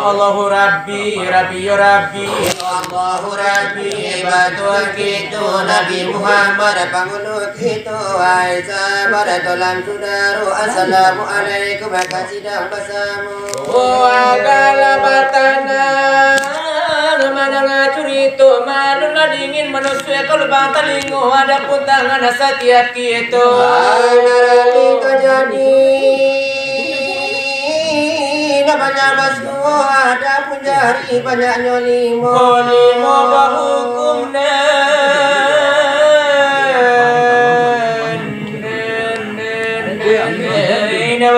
Allahu Rabbi, Rabbi ya Rabbi, Allahu Rabbi, bantuan kita Nabi Muhammad, pengulut kita Aisyah, pada dalam saudara, Assalamualaikum, makasih dah bersama. Agala batana, mana ngacuri itu, mana lah dingin manusia kalau bangta lingu, ada pun tangan setiap kita. Narali terjadi. Banyak masuk ada pun jari banyaknya limo berhukum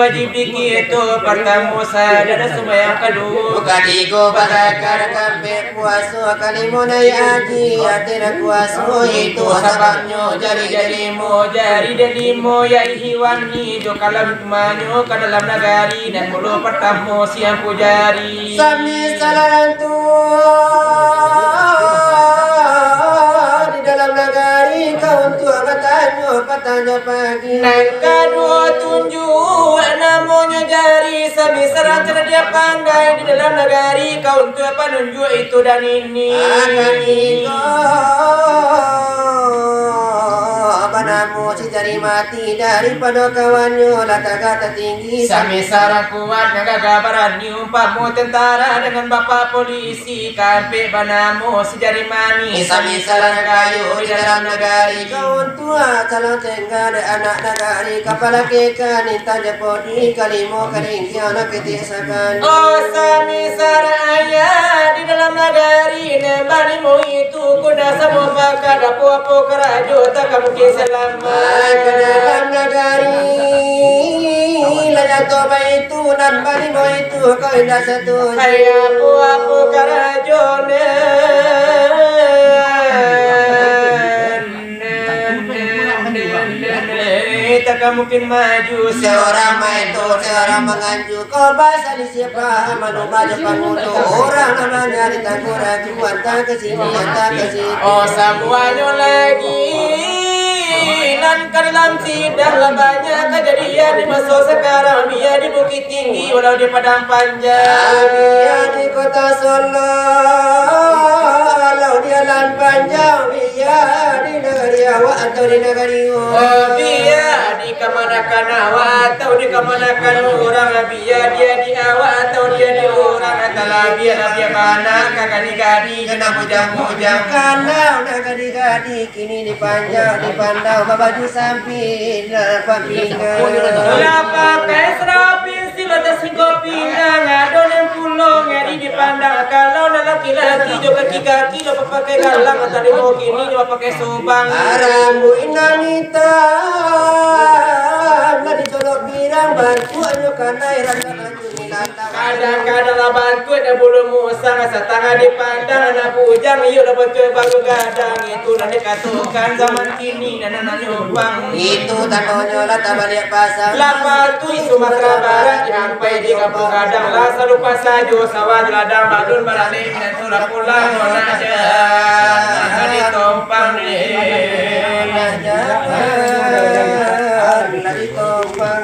wajib itu pertama sadar semua yang kedua kadigo bakar kafe puasa kalimu naik haji atina puasa itu sababnya jari darimu ya ihiwani jo kalam tumanyo ke dalam negari dan mulu pertama siang pujari sami salantu di dalam negari kau untuk katanya pagi nang kedua tunjuk namanya jari sebesar dia pandai di dalam negari kau untuk penunjuk itu dan ini akan padamu si jari mati daripada kawannya lata tinggi sami sarang kuat naga baran umpamu tentara dengan bapak polisi kampe padamu si jari manis sami sarang kayu di dalam negari kau tua calon tengah ada anak negari kepala kekan tanya podi kalimo kering anak ketisakan oh sami sarang ayah di dalam negari nembanimu itu kuda semua bakal dapu kerajo tak kamu selamat ke dalam negari layak toba itu dan balimu itu kau indah satu ayah apu kerajonan mereka mungkin maju. Seorang itu seorang menganju. Kau bahasa di siapa manu maju pangutu. Orang namanya ditangguran cuman tak kesini tak kesini. Oh semuanya lagi. Lan ke dalam sidang lah banyak kejadian di masa sekarang. Dia di Bukit Tinggi walau di Padang Panjang. Dia di Kota Solo walau dia lan Panjang. Dia di negeri awak atau di negeri oh dia di kemanakan awak atau di kemanakan orang. Dia di awak atau dia di orang. Atalah dia mana kakak gadi kena bujang-bujang. Kalau nak gadi-gadi kini dipandang dipandang baju samping apa pinggang. Pakai serapin silatas hingga pinggang. Adon yang pulau ngeri dipandang. Kalau laki-laki juga kaki-kaki lo pakai galang atau di mau kini lo pakai subang. Arambu inanita nggak dicolok birang bantu ayo karena iranda lanjut. Kadang-kadang bantu ada bulu musang setengah dipandang anak bujang yuk dapat ke baru gadang itu nanti katukan zaman kini dan anak nyumbang itu tantonya lah tabalik pasang lapa tu Sumatera Barat sampai di kampung gadang lah serupa saja sawah ladang badun barane dan tulah pulang mana aja di tompang nih di tompang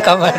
Kamu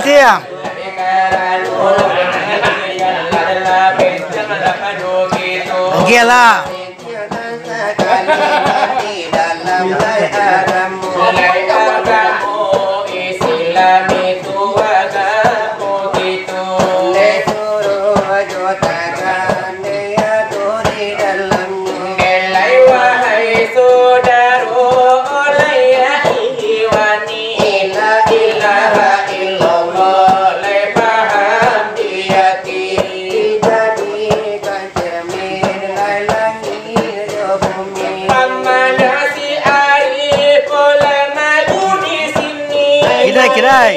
Tiang. Gila. Kirai.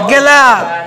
Gila.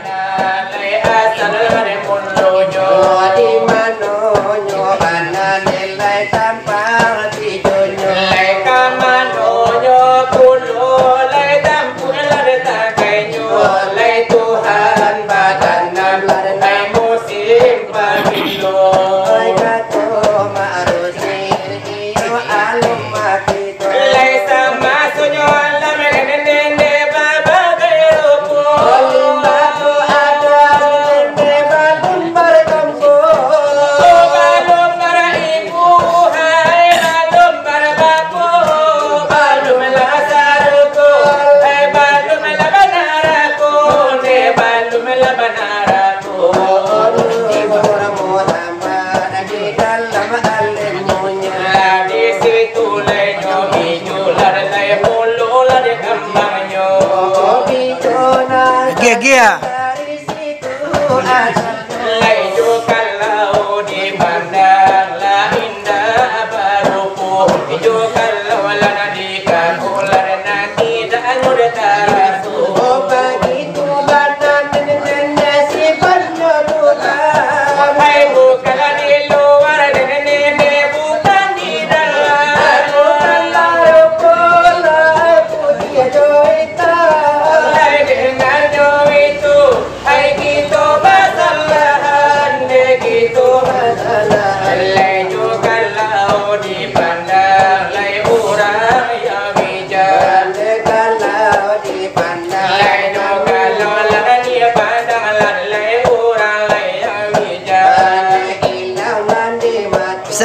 Gia.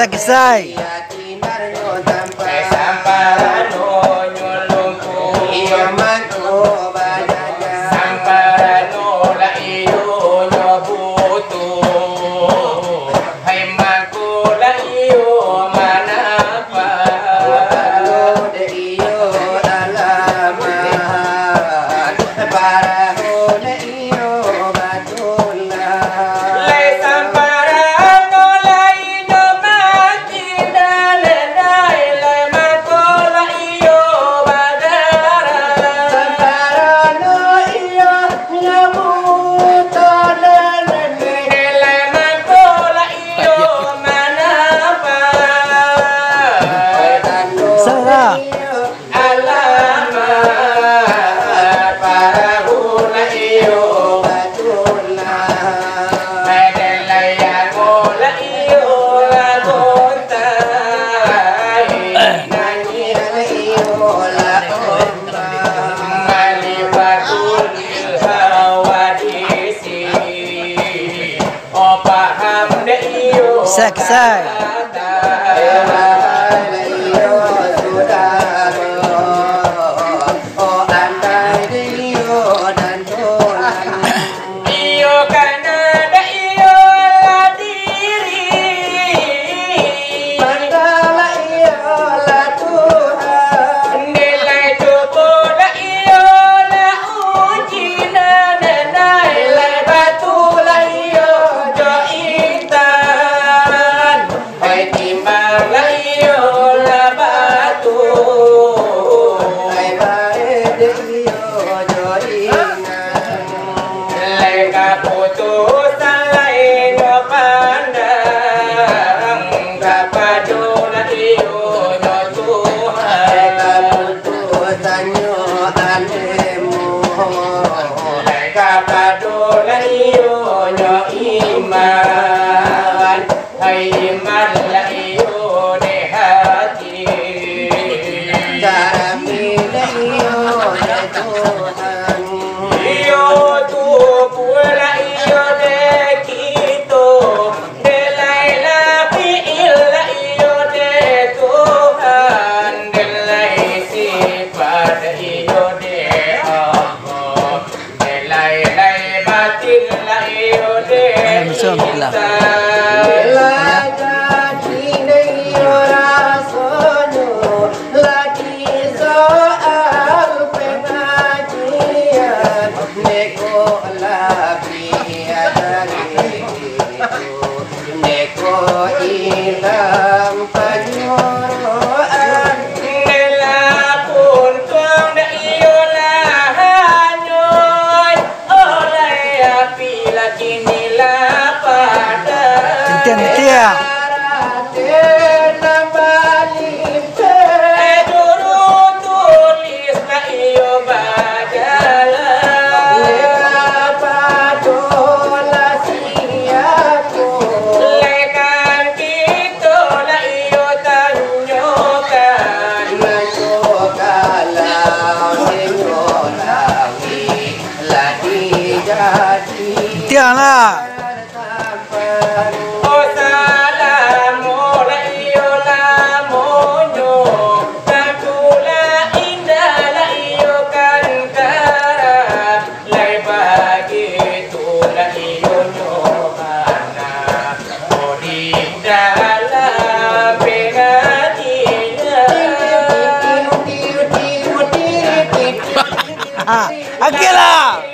Kisai. Lay sampara no lay no matinda Kisah-kisah. Tianglah. Akhirlah.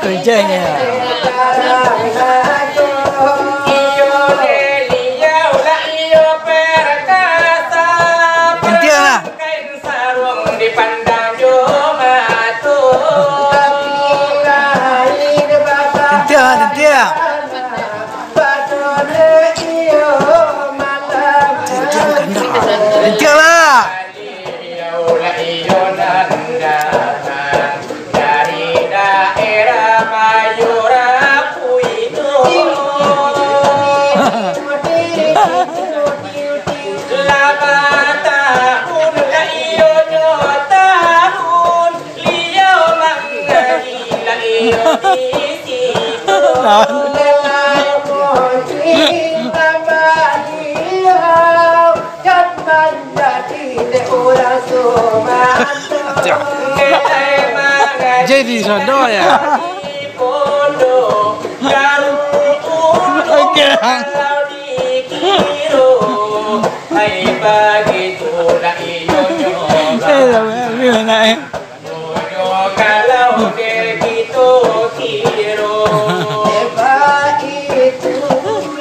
Kerjanya. Hentilah. Hentilah. Hentilah. Jadi sono ya. kalau dikiro hai begitu dah iyo nyoba kalau begitu kiro begitu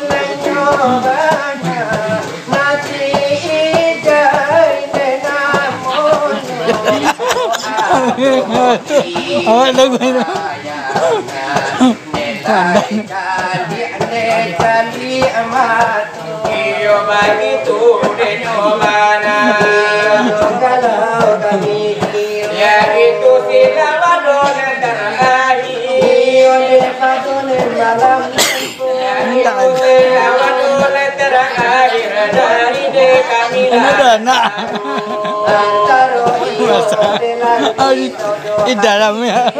lenyobanya mati idai denamun awak lagu itu kali amat iyo begitu denyobana kalau kami ya itu silawado terakhir oleh padone malam ya itu silawado terakhir dari kami anak antara di dalamnya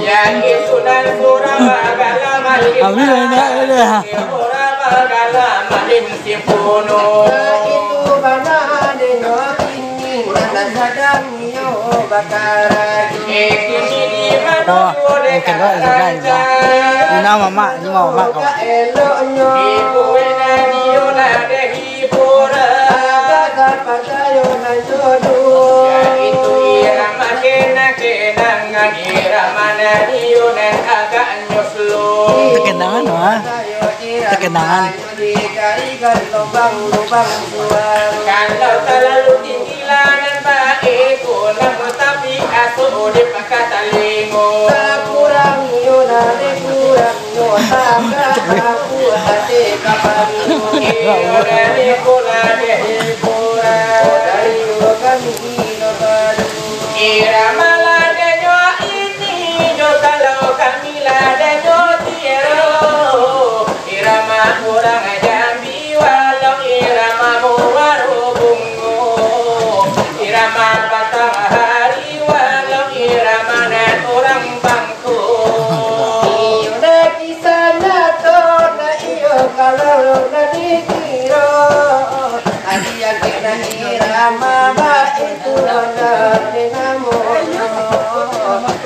yang itu dan surabagala malim surabagala malim simpuno itu bana deno kini nana sadang yo bakara kini di mana boleh karaja ini mama kau eloknya ibu enani ola de hibura padayo na jodo ya itu irama kenangan irama naniyo dan agak nyoslo kenangan wah kenangan kalau terlalu tinggi lanan baik namun tapi asuh di pakata lingo kurang yo na de kurang yo aku hati kapan iyo dari kula de hibura dari yo kami no baru irama ladenyo ini jo kalau kami ladenyo tiero irama kurang jambi walau irama muwaru bungo irama batang hari walau irama dan orang bangku iyo na kisana to na iyo kalau na dikiro adi yang kena irama ba itu na denamo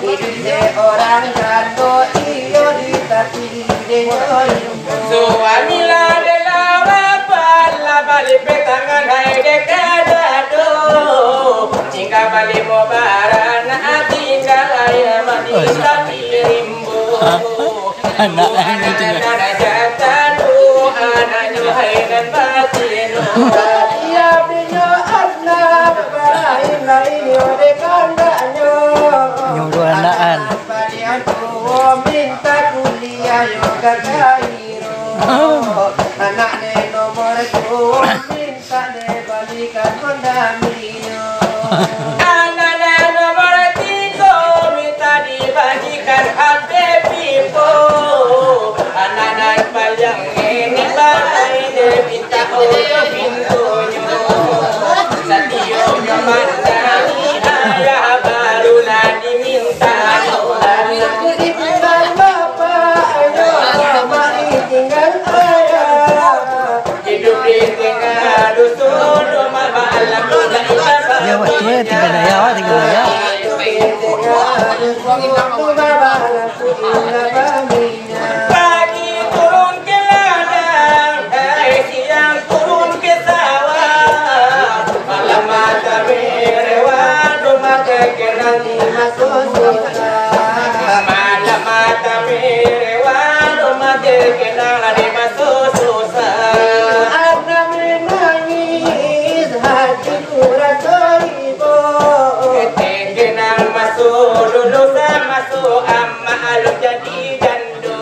ini orang jatuh iyo ditati denyo suami ladela pala bali petangan hai dekadado jika bali mobarana tinggal ayah manisa pirimbo anak ini juga ada jatadu anaknya hai dan batinu tiap dinyo adna bain lain yo dekandanya nyuruh anakan Balian tuh minta kuliah yo kakairo anak ne nomor tuh minta de balikan kondamino anak nomor 3 minta dibagikan HP Vivo anak paling ini baik minta ojo pintunya satio mandani ayah baru nadi minta tinggal bapak ayo mama tinggal ayah hidup di tengah dusun rumah malam ya waktu tinggal daya pagi turun ke ladang siang turun ke sawah malam mata merewan rumah kekeran malam mata merewan rumah kekeran di masuk susah kekenang masuk dulu masuk amma alu jadi jando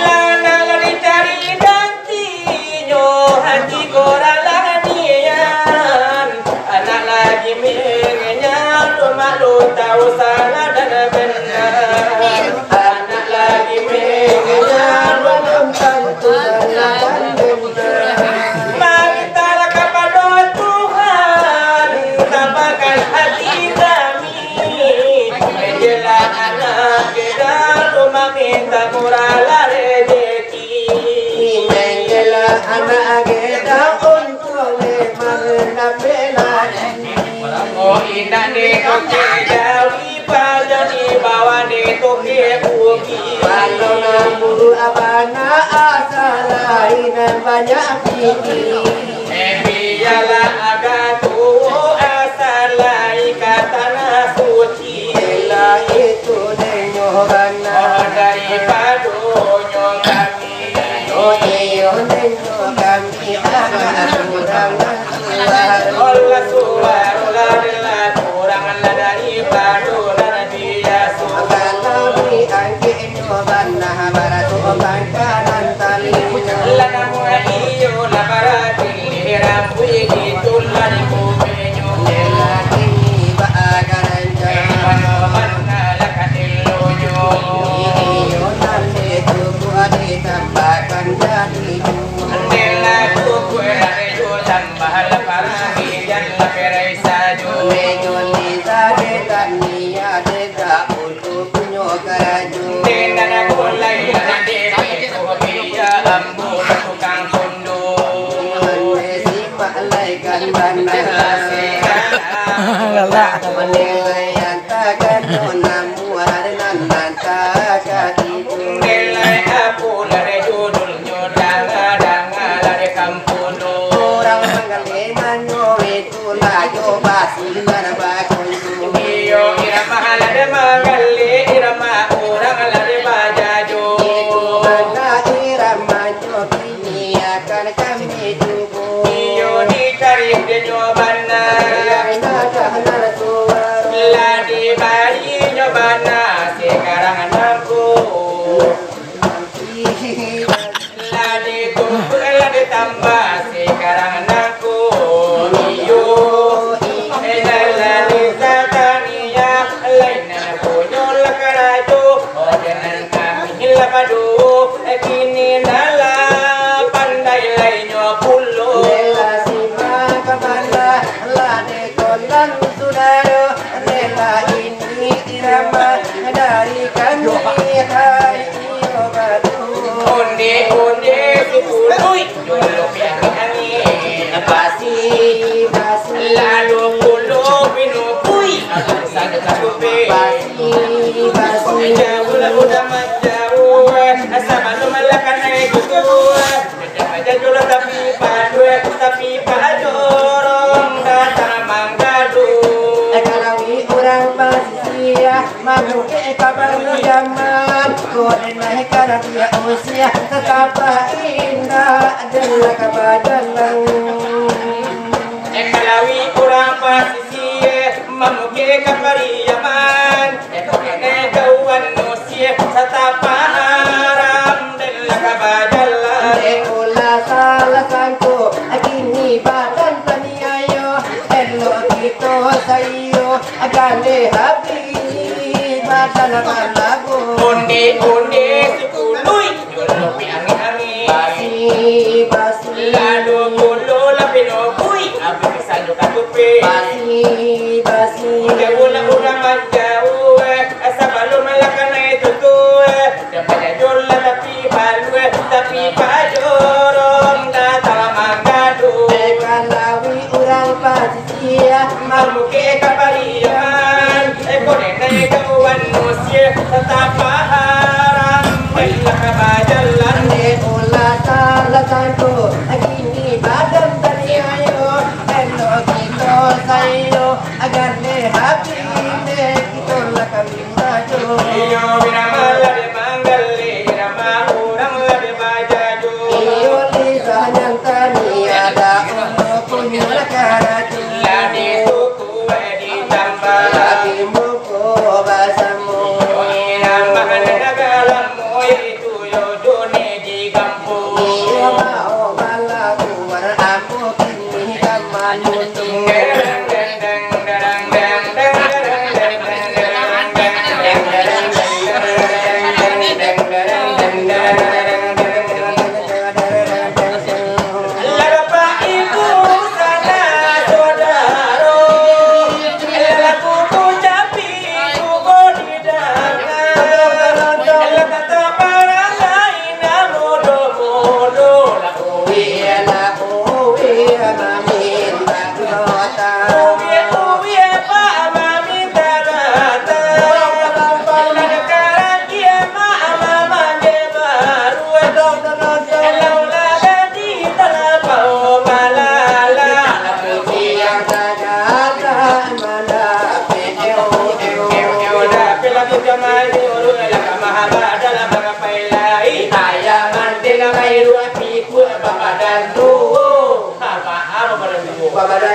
lanang dicari gantinya hati korang lanian anak lagi mengenyang rumah lu tahu salah dan benar anak lagi mengenyang belum tentu salah dan benar mari tara kepada Tuhan tambahkan hati kami menjelang anak kita rumah minta murah rezeki anak kita untuk memang bela Oh indah di toke jawi pada di bawah di toke buki. Walau nambur abana asalainan banyak pikir. Biarlah agak tuh asalai katana suci. Ela itu denyohana. Oh daripada kami. Oh iyo denyo kami akan kurang Allah subhanallah kurang daripada biasa. Kami angke nyobana baratu bangkanan tali. Lana iyo la barati rambu itu lari kubenyo. Ela kini baagaran jaya. Mana lakadilonyo. Iyo nanti tuku adi tambahkan jadi Andela tuku rayo tambah la paragi yan la perai sajo. Mejoli deta niya deta untuk punyo karaju. Dena kulai nade ko biya ambo tukang kondo. Mesi malaikan bandar. Lala. Menilai yang takkan namu harinan nanti. Nilai aku lari judul nyodanga danga lari kampuno. Orang pengaliman yo itu layo basi narabakundu. Iyo irama lari magali irama orang lari bajajo. Mana irama yo kini akan kami tubuh. Iyo ditarik de nyobana. Ladi bari nyobana sekarang anakku. Ladi tumpu ladi tambah sekarang anakku. Iyo ladi zatania lain punya lakarajo. Jangan kami lapadu kini nala pandai lainnya pulo. Dari kami hai iyo batu. Onde onde sepuluh dulu piang angin Basi basi lalu pulau pinupui sangat kakupe basi basi jauh lalu damat jauh asal malu malakan itu aja jola tapi padorong datang manggadu. Kalawi orang Malaysia mampu ke kabar zaman kode naik karena dia usia tetap indah adalah kabajalan. Kalawi orang pasisi mamuke kapariyaman kene kawan nusia satapa haram dan lakabajalan. Ula salah sangko kini badan taniayo elo kita sayo agane habis badan lagu. Onde sepuluh dulu piang angin Basi basi lalu pulau lapino kui abis sanjo katupe basi basi jauh lah orang jauh asal malu malakan itu dapat jola tapi pajorong datang manggadu. Kalawi orang Malaysia Mamu ke kabarian kone naik kawan nusia tetap haram bela kabajalan. Ula salah sangko kini badan taniayo elo kita sayo agane habis kita lah kami sajo. Iyo birama lade manggali birama orang lade bajajo. Iyo lisa yang taniada untuk punya karaju. Lade suku ditambah Lagi muko basamu. irama nagalamu itu yodone di kampung. Iyo mau malaku waramu kini kaman untung.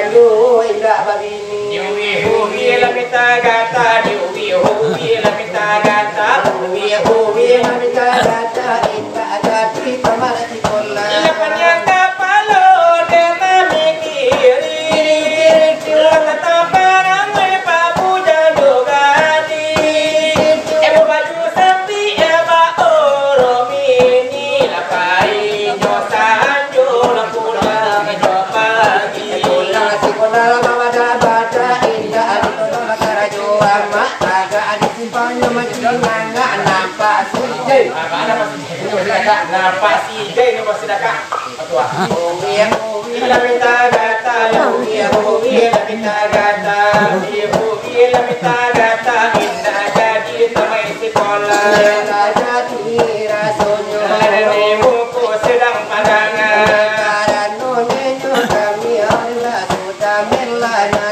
Gandu indah babini Diuwi lamita gata, diuwi lamita gata, Uwi namita gata indah gati kamalati kola Ilapan yang kapalo dena mikiri, kata parang we papuja jogani, ebo baju sapi eba oromini, lapai josanjo lapula jo pagi. Kola mamada bata indah adito makarajo ama aga adisimpanya macinganga nampak sujai Nampak si Jai ni pasti dekat. Ketua. Uwi Lamita gata, uwi lamita gata, uwi lamita gata, indah jadi tamai sekolah. jadi rasonyo Nemuku sedang pandangan. karano nenyo kami adalah sudah melana